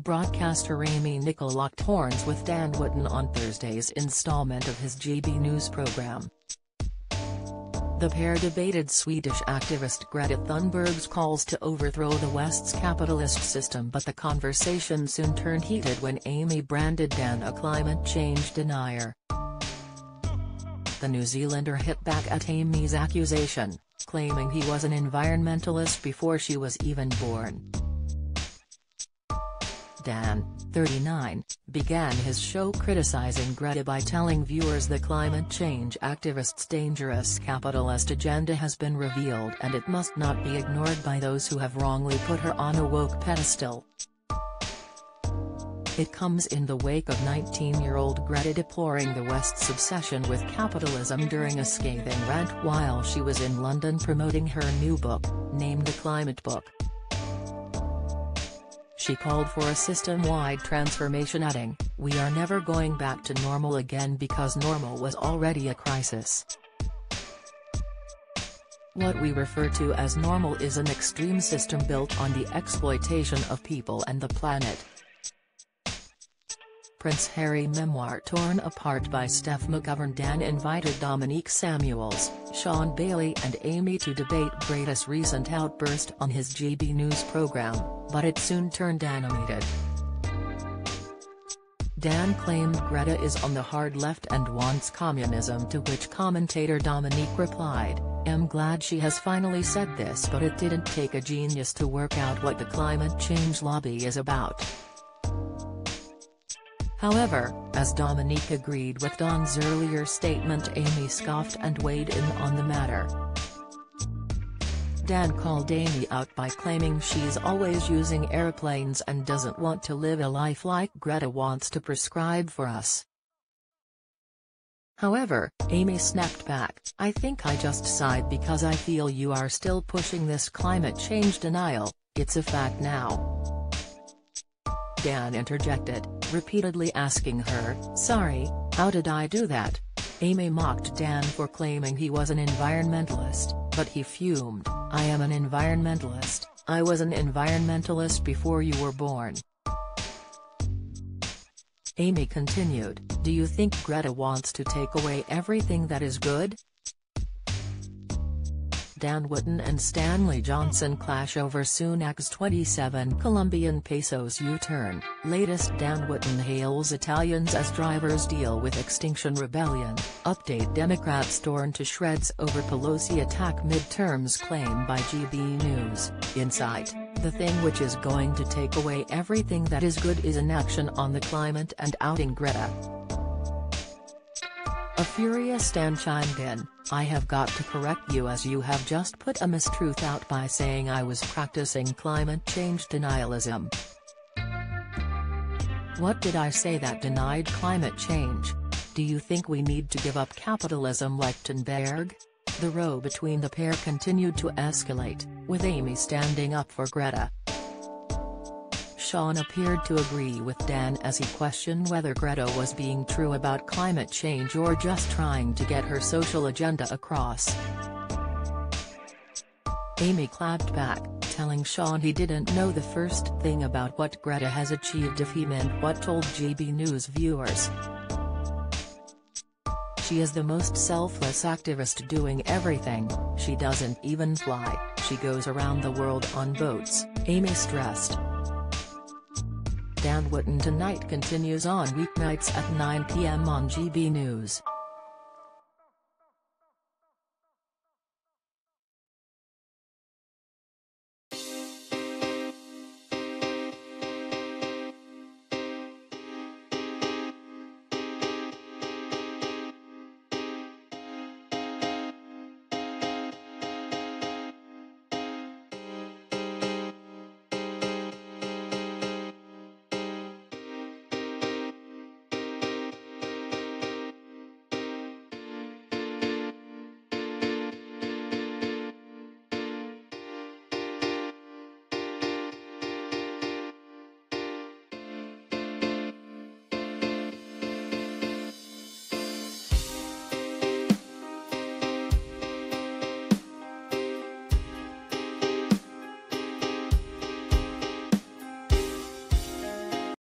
Broadcaster Amy Nicol locked horns with Dan Wootton on Thursday's installment of his GB News program. The pair debated Swedish activist Greta Thunberg's calls to overthrow the West's capitalist system, but the conversation soon turned heated when Amy branded Dan a climate change denier. The New Zealander hit back at Amy's accusation, claiming he was an environmentalist before she was even born. Dan, 39, began his show criticizing Greta by telling viewers the climate change activist's dangerous capitalist agenda has been revealed and it must not be ignored by those who have wrongly put her on a woke pedestal. It comes in the wake of 19-year-old Greta deploring the West's obsession with capitalism during a scathing rant while she was in London promoting her new book, named The Climate Book. She called for a system-wide transformation, adding, "We are never going back to normal again because normal was already a crisis. What we refer to as normal is an extreme system built on the exploitation of people and the planet." Prince Harry memoir torn apart by Steph McGovern. Dan invited Dominique Samuels, Sean Bailey and Amy to debate Greta's recent outburst on his GB News program, but it soon turned animated. Dan claimed Greta is on the hard left and wants communism, to which commentator Dominique replied, "I'm glad she has finally said this, but it didn't take a genius to work out what the climate change lobby is about." However, as Dominique agreed with Don's earlier statement, Amy scoffed and weighed in on the matter. Dan called Amy out by claiming she's always using airplanes and doesn't want to live a life like Greta wants to prescribe for us. However, Amy snapped back, "I think I just sighed because I feel you are still pushing this climate change denial, it's a fact now." Dan interjected, repeatedly asking her, "Sorry, how did I do that?" Amy mocked Dan for claiming he was an environmentalist, but he fumed, "I am an environmentalist, I was an environmentalist before you were born." Amy continued, "Do you think Greta wants to take away everything that is good?" Dan Wootton and Stanley Johnson clash over Sunak's 27 Colombian pesos U-turn. Latest: Dan Wootton hails Italians as drivers deal with Extinction Rebellion. Update: Democrats torn to shreds over Pelosi attack. Midterms claim by GB News. Insight: the thing which is going to take away everything that is good is inaction on the climate and outing Greta. A furious Dan chimed in, "I have got to correct you as you have just put a mistruth out by saying I was practicing climate change denialism. What did I say that denied climate change? Do you think we need to give up capitalism like Thunberg?" The row between the pair continued to escalate, with Amy standing up for Greta. Sean appeared to agree with Dan as he questioned whether Greta was being true about climate change or just trying to get her social agenda across. Amy clapped back, telling Sean he didn't know the first thing about what Greta has achieved if he meant what told GB News viewers. "She is the most selfless activist doing everything, she doesn't even fly, she goes around the world on boats," Amy stressed. Dan Wootton Tonight continues on weeknights at 9 p.m. on GB News.